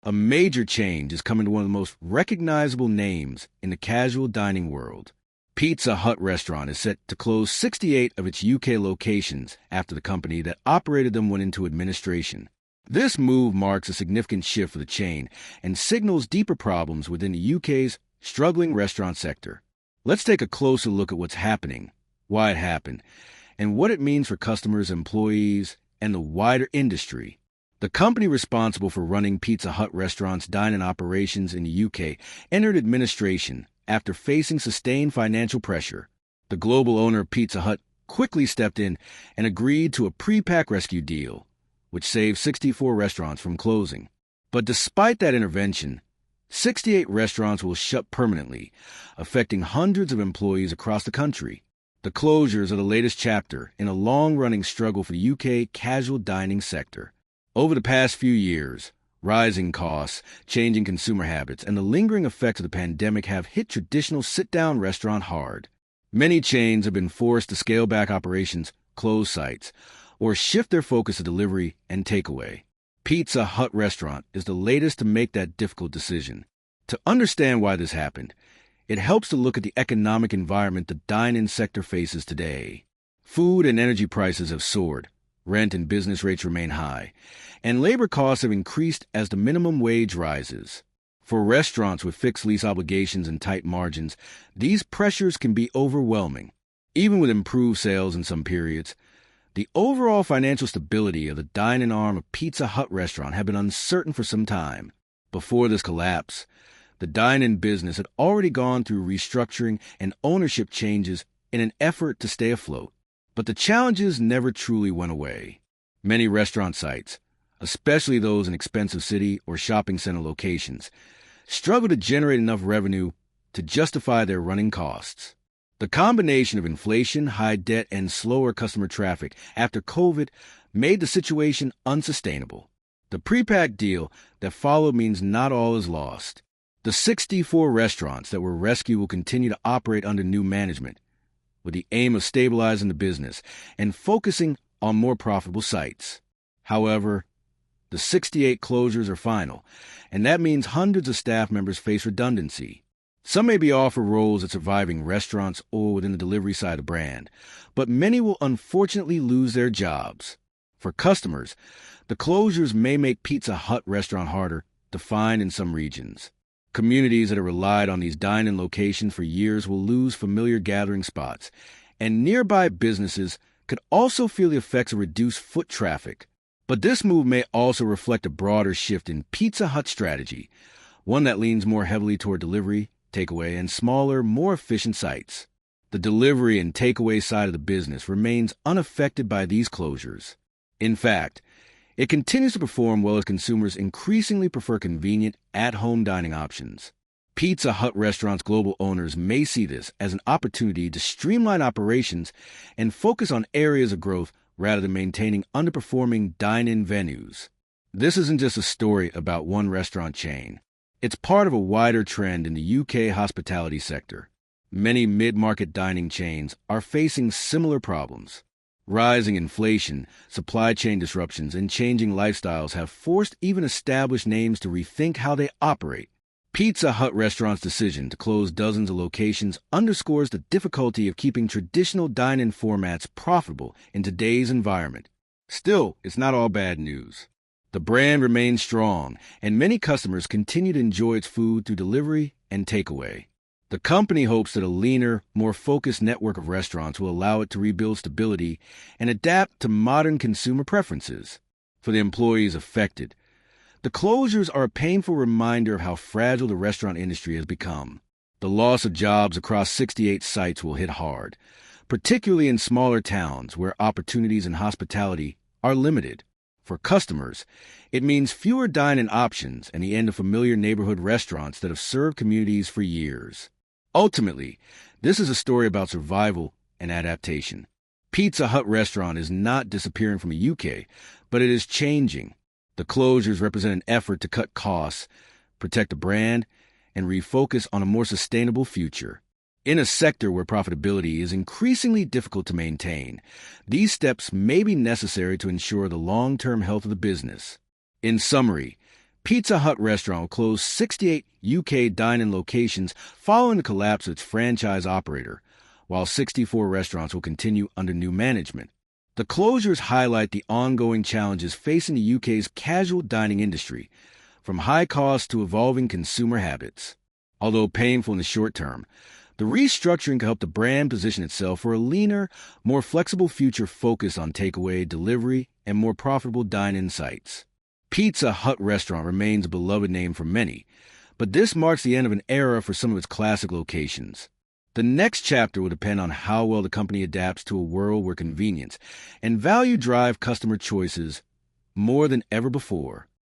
A major change is coming to one of the most recognizable names in the casual dining world. Pizza Hut restaurant is set to close 68 of its UK locations after the company that operated them went into administration. This move marks a significant shift for the chain and signals deeper problems within the UK's struggling restaurant sector. Let's take a closer look at what's happening, why it happened, and what it means for customers, employees, and the wider industry. The company responsible for running Pizza Hut restaurants' dine-in operations in the UK entered administration after facing sustained financial pressure. The global owner of Pizza Hut quickly stepped in and agreed to a pre-pack rescue deal, which saved 64 restaurants from closing. But despite that intervention, 68 restaurants will shut permanently, affecting hundreds of employees across the country. The closures are the latest chapter in a long-running struggle for the UK casual dining sector. Over the past few years, rising costs, changing consumer habits, and the lingering effects of the pandemic have hit traditional sit-down restaurant hard. Many chains have been forced to scale back operations, close sites, or shift their focus to delivery and takeaway. Pizza Hut restaurant is the latest to make that difficult decision. To understand why this happened, it helps to look at the economic environment the dine-in sector faces today. Food and energy prices have soared. Rent and business rates remain high, and labor costs have increased as the minimum wage rises. For restaurants with fixed lease obligations and tight margins, these pressures can be overwhelming. Even with improved sales in some periods, the overall financial stability of the dine-in arm of Pizza Hut restaurant had been uncertain for some time. Before this collapse, the dine-in business had already gone through restructuring and ownership changes in an effort to stay afloat. But the challenges never truly went away. Many restaurant sites, especially those in expensive city or shopping center locations, struggle to generate enough revenue to justify their running costs. The combination of inflation, high debt, and slower customer traffic after COVID made the situation unsustainable. The pre-pack deal that followed means not all is lost. The 64 restaurants that were rescued will continue to operate under new management, with the aim of stabilizing the business and focusing on more profitable sites. However, the 68 closures are final, and that means hundreds of staff members face redundancy. Some may be offered roles at surviving restaurants or within the delivery side of the brand, but many will unfortunately lose their jobs. For customers, the closures may make Pizza Hut restaurant harder to find in some regions. Communities that have relied on these dine-in locations for years will lose familiar gathering spots, and nearby businesses could also feel the effects of reduced foot traffic. But this move may also reflect a broader shift in Pizza Hut's strategy, one that leans more heavily toward delivery, takeaway, and smaller, more efficient sites. The delivery and takeaway side of the business remains unaffected by these closures. In fact, it continues to perform well as consumers increasingly prefer convenient, at-home dining options. Pizza Hut restaurants' global owners may see this as an opportunity to streamline operations and focus on areas of growth rather than maintaining underperforming dine-in venues. This isn't just a story about one restaurant chain. It's part of a wider trend in the UK hospitality sector. Many mid-market dining chains are facing similar problems. Rising inflation, supply chain disruptions, and changing lifestyles have forced even established names to rethink how they operate. Pizza Hut restaurants' decision to close dozens of locations underscores the difficulty of keeping traditional dine-in formats profitable in today's environment. Still, it's not all bad news. The brand remains strong, and many customers continue to enjoy its food through delivery and takeaway. The company hopes that a leaner, more focused network of restaurants will allow it to rebuild stability and adapt to modern consumer preferences. For the employees affected, the closures are a painful reminder of how fragile the restaurant industry has become. The loss of jobs across 68 sites will hit hard, particularly in smaller towns where opportunities in hospitality are limited. For customers, it means fewer dine-in options and the end of familiar neighborhood restaurants that have served communities for years. Ultimately, this is a story about survival and adaptation. Pizza Hut restaurant is not disappearing from the UK, but it is changing. The closures represent an effort to cut costs, protect the brand, and refocus on a more sustainable future. In a sector where profitability is increasingly difficult to maintain, these steps may be necessary to ensure the long-term health of the business. In summary, Pizza Hut restaurant will close 68 UK dine-in locations following the collapse of its franchise operator, while 64 restaurants will continue under new management. The closures highlight the ongoing challenges facing the UK's casual dining industry, from high costs to evolving consumer habits. Although painful in the short term, the restructuring can help the brand position itself for a leaner, more flexible future focused on takeaway, delivery, and more profitable dine-in sites. Pizza Hut restaurant remains a beloved name for many, but this marks the end of an era for some of its classic locations. The next chapter will depend on how well the company adapts to a world where convenience and value drive customer choices more than ever before.